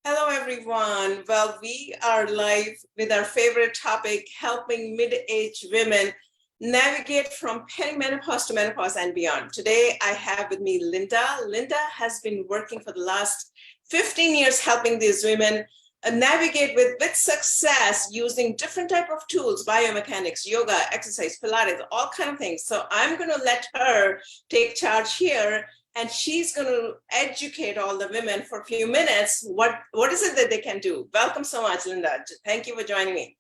Hello, everyone. Well, we are live with our favorite topic, helping mid-aged women navigate from perimenopause to menopause and beyond. Today, I have with me Linda. Linda has been working for the last 15 years helping these women navigate with success using different type of tools, biomechanics, yoga, exercise, Pilates, all kind of things. So I'm going to let her take charge here, and she's going to educate all the women for a few minutes. What is it that they can do? Welcome so much, Linda. Thank you for joining me.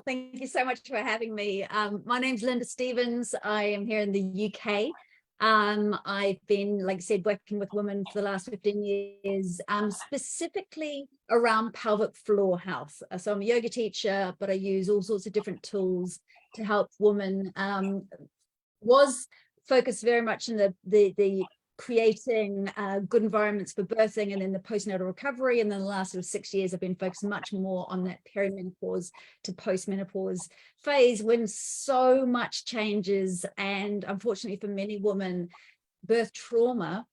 Thank you so much for having me. My name's Linda Stevens. I am here in the UK. I've been, like I said, working with women for the last 15 years, specifically around pelvic floor health. So I'm a yoga teacher, but I use all sorts of different tools to help women. Was focused very much in the creating good environments for birthing and then the postnatal recovery. And then the last sort of 6 years, I've been focused much more on that perimenopause to postmenopause phase when so much changes. And unfortunately for many women, birth trauma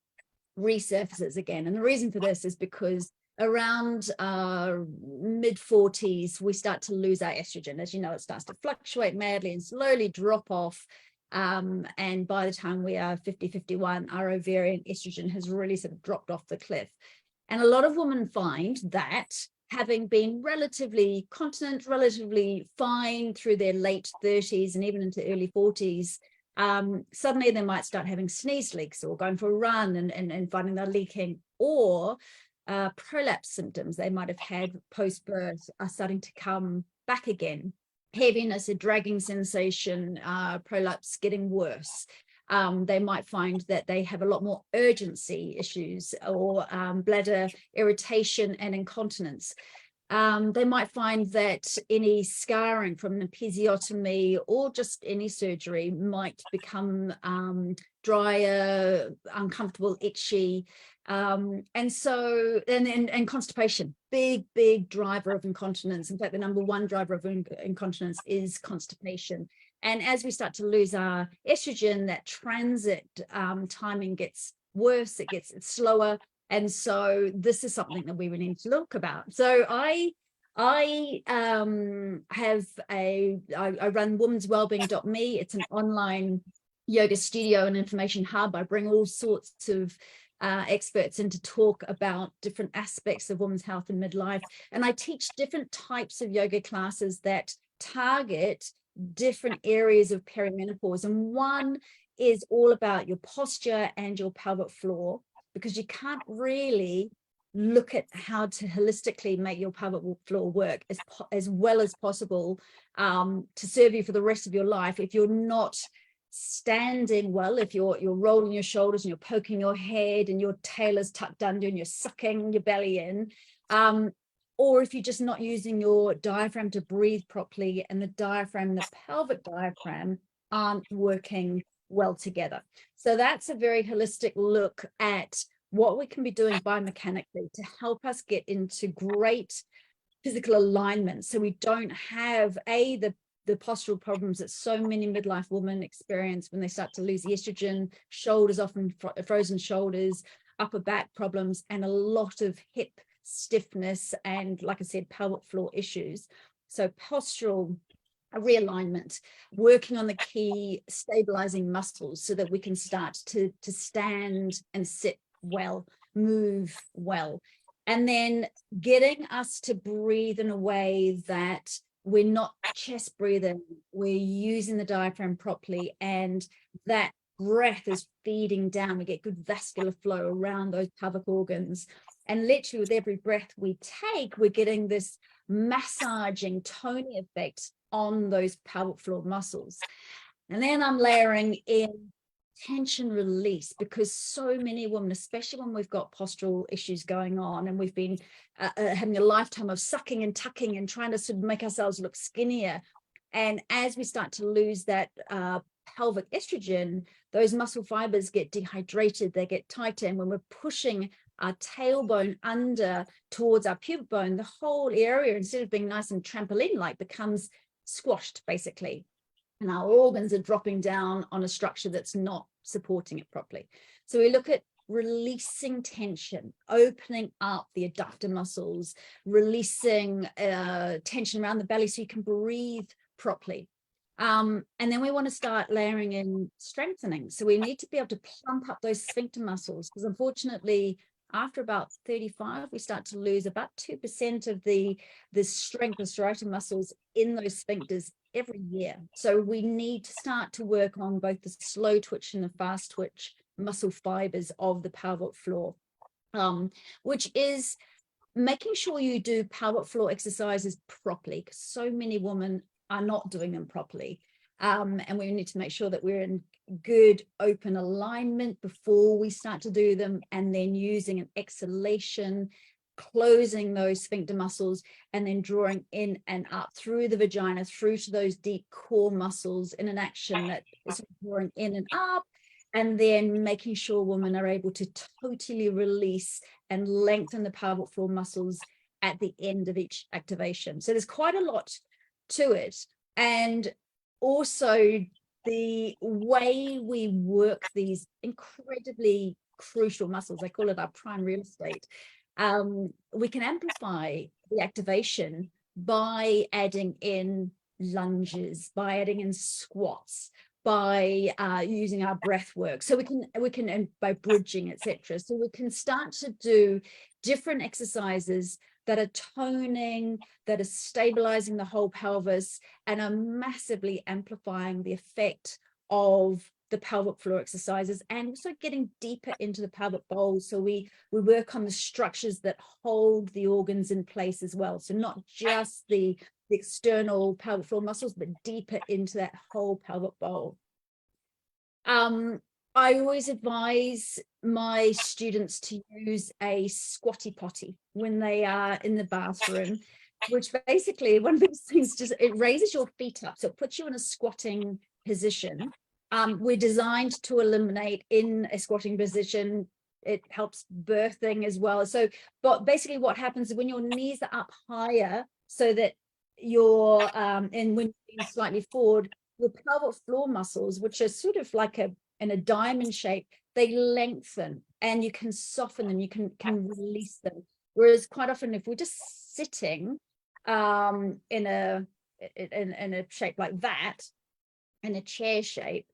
resurfaces again. And the reason for this is because around mid 40s, we start to lose our estrogen. As you know, it starts to fluctuate madly and slowly drop off. And by the time we are 50, 51, our ovarian estrogen has really sort of dropped off the cliff. And a lot of women find that having been relatively continent, relatively fine through their late 30s and even into early 40s, suddenly they might start having sneeze leaks or going for a run and finding they're leaking, or prolapse symptoms they might have had post-birth are starting to come back again. Heaviness, a dragging sensation, prolapse getting worse. They might find that they have a lot more urgency issues or bladder irritation and incontinence. They might find that any scarring from an episiotomy or just any surgery might become drier, uncomfortable, itchy. And constipation, big driver of incontinence. In fact, the number one driver of incontinence is constipation. And as we start to lose our estrogen, that transit timing gets worse, it gets slower. And so this is something that we would need to look about. So I run womenswellbeing.me. It's an online yoga studio and information hub. I bring all sorts of experts in to talk about different aspects of women's health and midlife. And I teach different types of yoga classes that target different areas of perimenopause. And one is all about your posture and your pelvic floor, because you can't really look at how to holistically make your pelvic floor work as well as possible to serve you for the rest of your life if you're not standing well, if you're rolling your shoulders and you're poking your head and your tail is tucked under and you're sucking your belly in, or if you're just not using your diaphragm to breathe properly and the diaphragm, the pelvic diaphragm, aren't working well together. So that's a very holistic look at what we can be doing biomechanically to help us get into great physical alignment, so we don't have the postural problems that so many midlife women experience when they start to lose the estrogen, shoulders, often frozen shoulders, upper back problems, and a lot of hip stiffness and, like I said, pelvic floor issues. So postural realignment, working on the key stabilizing muscles so that we can start to stand and sit well, move well, and then getting us to breathe in a way that we're not chest breathing, we're using the diaphragm properly, and that breath is feeding down. We get good vascular flow around those pelvic organs. And literally with every breath we take, we're getting this massaging, toning effect on those pelvic floor muscles. And then I'm layering in tension release, because so many women, especially when we've got postural issues going on and we've been having a lifetime of sucking and tucking and trying to sort of make ourselves look skinnier, and as we start to lose that pelvic estrogen, those muscle fibers get dehydrated, they get tighter, and when we're pushing our tailbone under towards our pubic bone, the whole area, instead of being nice and trampoline-like, becomes squashed basically. And our organs are dropping down on a structure that's not supporting it properly. So we look at releasing tension, opening up the adductor muscles, releasing tension around the belly so you can breathe properly. And then we want to start layering in strengthening. So we need to be able to plump up those sphincter muscles, because unfortunately, after about 35, we start to lose about 2% of the strength of striatal muscles in those sphincters every year. So we need to start to work on both the slow twitch and the fast twitch muscle fibers of the pelvic floor, which is making sure you do pelvic floor exercises properly, because so many women are not doing them properly. And we need to make sure that we're in good open alignment before we start to do them, and then using an exhalation, closing those sphincter muscles, and then drawing in and up through the vagina, through to those deep core muscles in an action that is drawing in and up, and then making sure women are able to totally release and lengthen the pelvic floor muscles at the end of each activation. So there's quite a lot to it. And also the way we work these incredibly crucial muscles, I call it our prime real estate, we can amplify the activation by adding in lunges, by adding in squats, by using our breath work. So we can and by bridging, etc. So we can start to do different exercises that are toning, that are stabilizing the whole pelvis, and are massively amplifying the effect of the pelvic floor exercises, and also getting deeper into the pelvic bowl. So we work on the structures that hold the organs in place as well. So not just the external pelvic floor muscles, but deeper into that whole pelvic bowl. I always advise my students to use a squatty potty when they are in the bathroom, which basically, one of these things, just it raises your feet up, so it puts you in a squatting position. We're designed to eliminate in a squatting position. It helps birthing as well. So, but basically what happens is when your knees are up higher, so that you're and when you're slightly forward, your pelvic floor muscles, which are sort of like in a diamond shape, they lengthen, and you can soften them, you can release them. Whereas quite often, if we're just sitting in a shape like that, in a chair shape,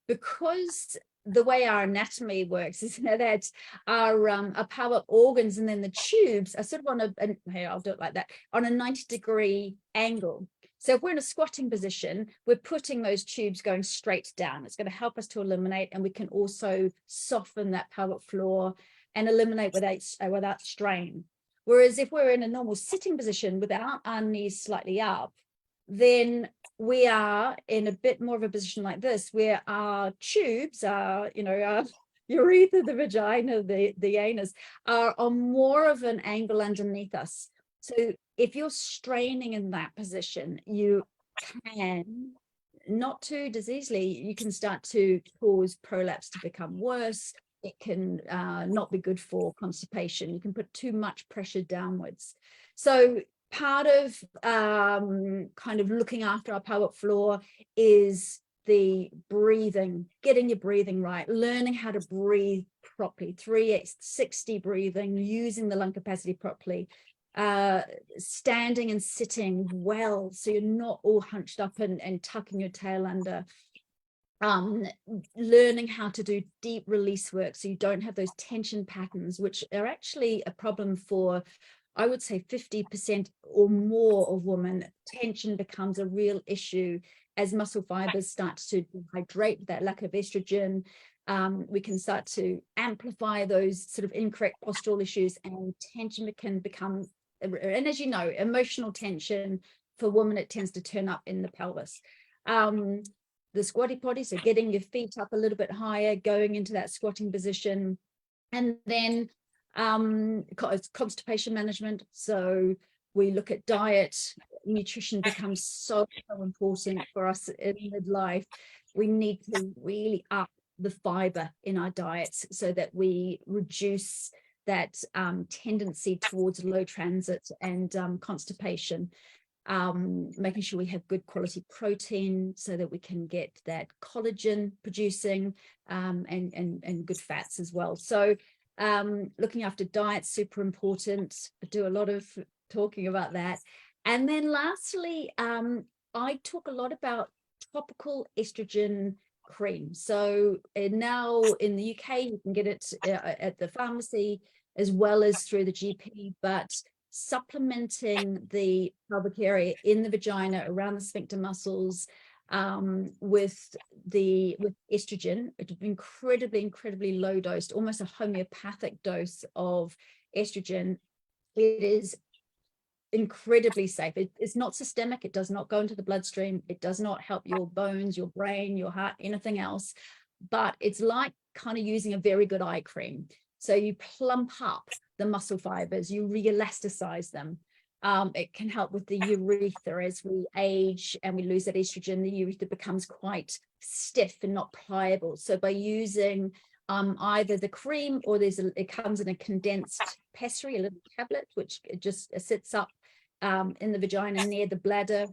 because the way our anatomy works is that our pelvic organs and then the tubes are sort of on here, I'll do it like that, on a 90-degree angle. So if we're in a squatting position, we're putting those tubes going straight down. It's going to help us to eliminate, and we can also soften that pelvic floor and eliminate without strain. Whereas if we're in a normal sitting position without our knees slightly up, then we are in a bit more of a position like this, where our tubes are, our urethra, the vagina, the anus are on more of an angle underneath us. So if you're straining in that position, you can, not too diseasely, you can start to cause prolapse to become worse. It can not be good for constipation. You can put too much pressure downwards. So part of kind of looking after our pelvic floor is the breathing, getting your breathing right, learning how to breathe properly, 360 breathing, using the lung capacity properly, standing and sitting well, so you're not all hunched up and tucking your tail under. Learning how to do deep release work, so you don't have those tension patterns, which are actually a problem for, I would say, 50% or more of women. Tension becomes a real issue as muscle fibers start to dehydrate, that lack of estrogen. We can start to amplify those sort of incorrect postural issues, and tension can become, and as you know, emotional tension for women, it tends to turn up in the pelvis. The squatty potty, so getting your feet up a little bit higher, going into that squatting position, and then constipation management. So we look at diet. Nutrition becomes so important for us in midlife. We need to really up the fiber in our diets so that we reduce that tendency towards low transit and constipation. making sure we have good quality protein so that we can get that collagen producing, and good fats as well. So looking after diet, super important. I do a lot of talking about that. And then lastly, I talk a lot about topical estrogen cream. So now in the UK, you can get it at the pharmacy as well as through the GP, but supplementing the pelvic area in the vagina around the sphincter muscles with estrogen, incredibly low dose, almost a homeopathic dose of estrogen. It is incredibly safe. It's not systemic. It does not go into the bloodstream. It does not help your bones, your brain, your heart, anything else. But it's like kind of using a very good eye cream. So you plump up the muscle fibers, you re-elasticize them. It can help with the urethra. As we age and we lose that estrogen, the urethra becomes quite stiff and not pliable. So by using either the cream, or it comes in a condensed pessary, a little tablet, which it just sits up in the vagina near the bladder.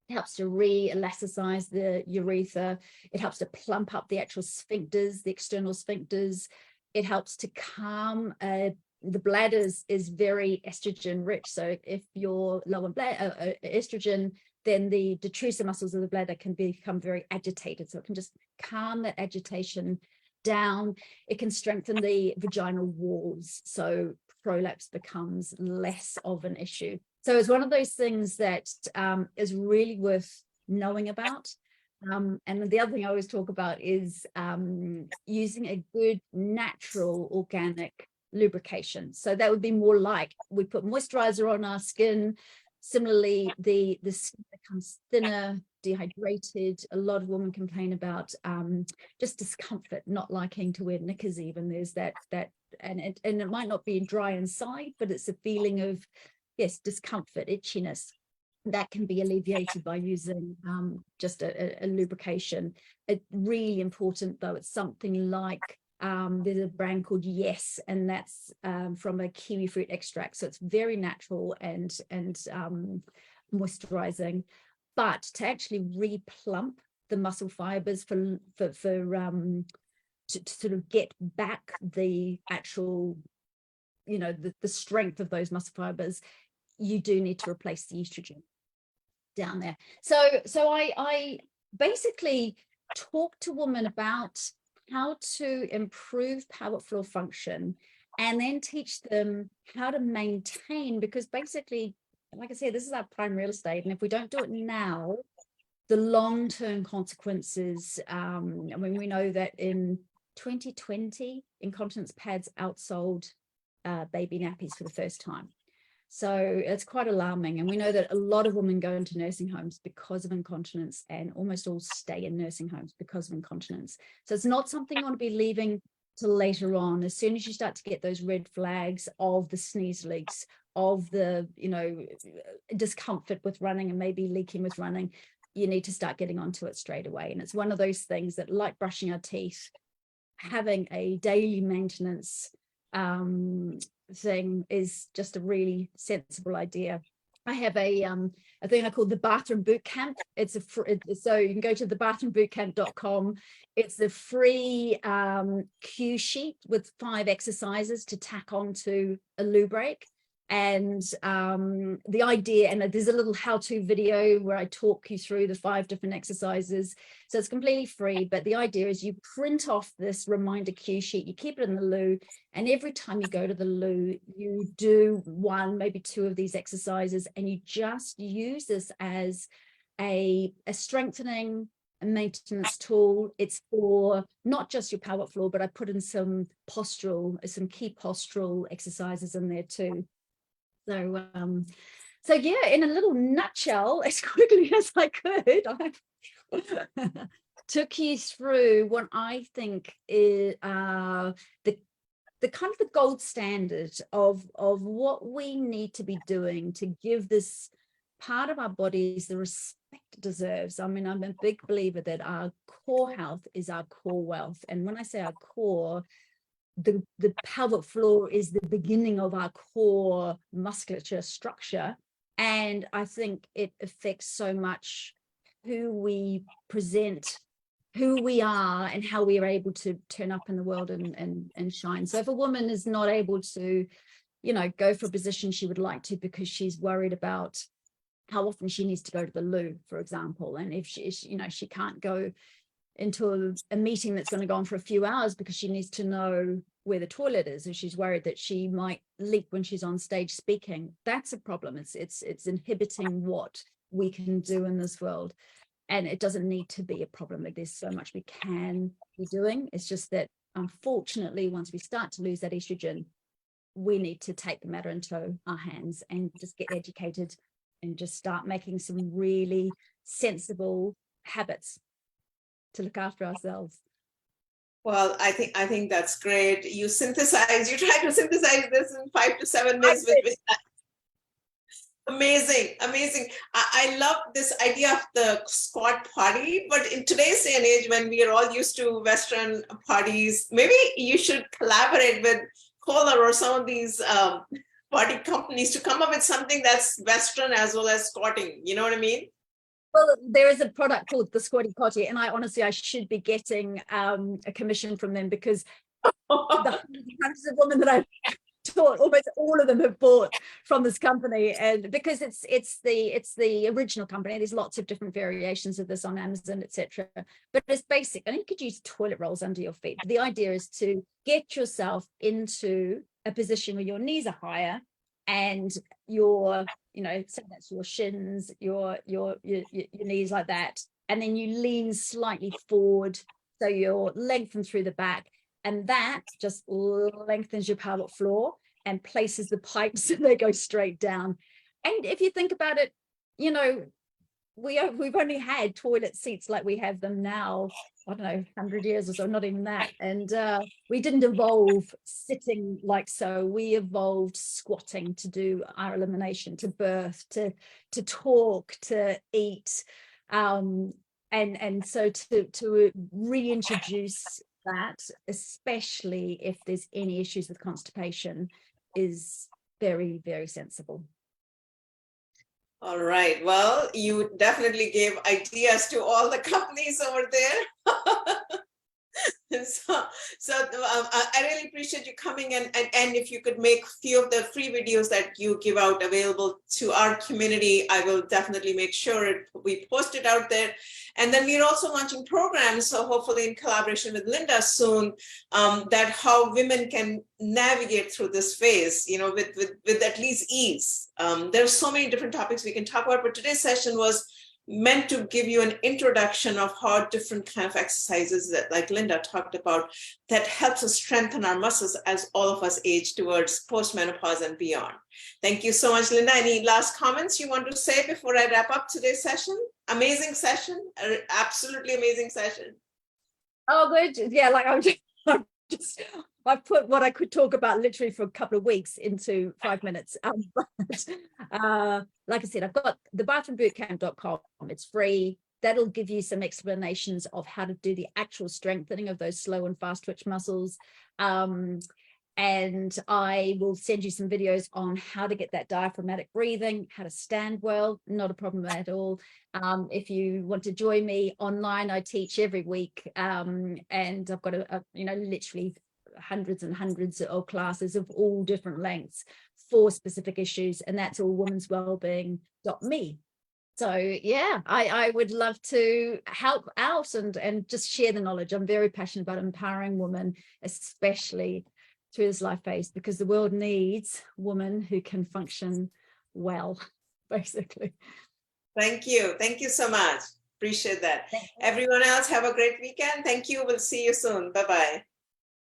It helps to re-elasticize the urethra. It helps to plump up the actual sphincters, the external sphincters. It helps to calm. The bladder is very estrogen rich. So if you're low on estrogen, then the detrusor muscles of the bladder can become very agitated. So it can just calm that agitation down. It can strengthen the vaginal walls. So prolapse becomes less of an issue. So it's one of those things that is really worth knowing about. And the other thing I always talk about is using a good natural organic lubrication. So that would be more like we put moisturizer on our skin. Similarly, the skin becomes thinner, dehydrated. A lot of women complain about just discomfort, not liking to wear knickers even. There's that and it might not be dry inside, but it's a feeling of, yes, discomfort, itchiness. That can be alleviated by using just a lubrication. It's really important, though. It's something like there's a brand called Yes, and that's from a kiwi fruit extract. So it's very natural and moisturizing. But to actually replump the muscle fibers to sort of get back the actual, the strength of those muscle fibers, you do need to replace the estrogen down there. So I basically talk to women about how to improve pelvic floor function, and then teach them how to maintain, because basically, like I said, this is our prime real estate, and if we don't do it now, the long-term consequences, I mean, we know that in 2020, incontinence pads outsold baby nappies for the first time. So it's quite alarming. And we know that a lot of women go into nursing homes because of incontinence, and almost all stay in nursing homes because of incontinence. So it's not something you want to be leaving till later on. As soon as you start to get those red flags of the sneeze leaks, of the, discomfort with running and maybe leaking with running, you need to start getting onto it straight away. And it's one of those things that, like brushing our teeth, having a daily maintenance thing is just a really sensible idea. I have a thing I call the bathroom boot camp. It's so you can go to thebathroombootcamp.com. It's a free cue sheet with 5 exercises to tack onto a loo break. And the idea, and there's a little how-to video where I talk you through the 5 different exercises. So it's completely free, but the idea is you print off this reminder cue sheet, you keep it in the loo, and every time you go to the loo, you do 1, maybe 2 of these exercises, and you just use this as a strengthening and maintenance tool. It's for not just your pelvic floor, but I put in some key postural exercises in there too. So yeah, in a little nutshell, as quickly as I could, I took you through what I think is the kind of the gold standard of what we need to be doing to give this part of our bodies the respect it deserves. I mean, I'm a big believer that our core health is our core wealth. And when I say our core, the pelvic floor is the beginning of our core musculature structure, And I think it affects so much who we present, who we are, and how we are able to turn up in the world and shine. So if a woman is not able to, you know, go for a position she would like to because she's worried about how often she needs to go to the loo, for example, and if she, you know, she can't go into a meeting that's going to go on for a few hours because she needs to know where the toilet is, and she's worried that she might leak when she's on stage speaking, that's a problem. It's inhibiting what we can do in this world. And it doesn't need to be a problem. There's so much we can be doing. It's just that, unfortunately, once we start to lose that estrogen, we need to take the matter into our hands and just get educated and just start making some really sensible habits to look after ourselves. Well, I think that's great. You try to synthesize this in 5 to 7 minutes with amazing. I love this idea of the squat party, but in today's day and age, when we are all used to Western parties, maybe you should collaborate with Kohler or some of these party companies to come up with something that's Western as well as squatting. You know what I mean? Well, there is a product called the Squatty Potty, and I should be getting a commission from them, because the hundreds of women that I've taught, almost all of them have bought from this company, and because it's the original company. There's lots of different variations of this on Amazon, etc. But it's basic, and you could use toilet rolls under your feet. The idea is to get yourself into a position where your knees are higher and your, you know, so that's your shins, your knees like that, and then you lean slightly forward so you're lengthened through the back, and that just lengthens your pelvic floor and places the pipes so they go straight down. And if you think about it, you know, we've only had toilet seats like we have them now, I don't know, 100 years or so, not even that. And we didn't evolve sitting like so. We evolved squatting to do our elimination, to birth, to talk, to eat. And so to reintroduce that, especially if there's any issues with constipation, is very, very sensible. All right. Well, you definitely gave ideas to all the companies over there. I really appreciate you coming, and if you could make a few of the free videos that you give out available to our community, I will definitely make sure we post it out there. And then we're also launching programs, so hopefully in collaboration with Linda soon, that how women can navigate through this phase, you know, with at least ease. There's so many different topics we can talk about, but today's session was meant to give you an introduction of how different kind of exercises that, like Linda talked about, that helps us strengthen our muscles as all of us age towards post-menopause and beyond. Thank you so much, Linda. Any last comments you want to say before I wrap up today's session? Amazing session, absolutely amazing session. Oh, good. Yeah, like I put what I could talk about literally for a couple of weeks into 5 minutes. Like I said, I've got the bathroombootcamp.com. It's free. That'll give you some explanations of how to do the actual strengthening of those slow and fast twitch muscles. And I will send you some videos on how to get that diaphragmatic breathing, how to stand well, not a problem at all. If you want to join me online, I teach every week, and I've got you know, literally hundreds and hundreds of classes of all different lengths for specific issues, and that's all womenswellbeing.me. So yeah, I would love to help out and just share the knowledge. I'm very passionate about empowering women, especially through this life phase, because the world needs women who can function well, basically. Thank you so much. Appreciate that. Everyone else, have a great weekend. Thank you. We'll see you soon. Bye-bye.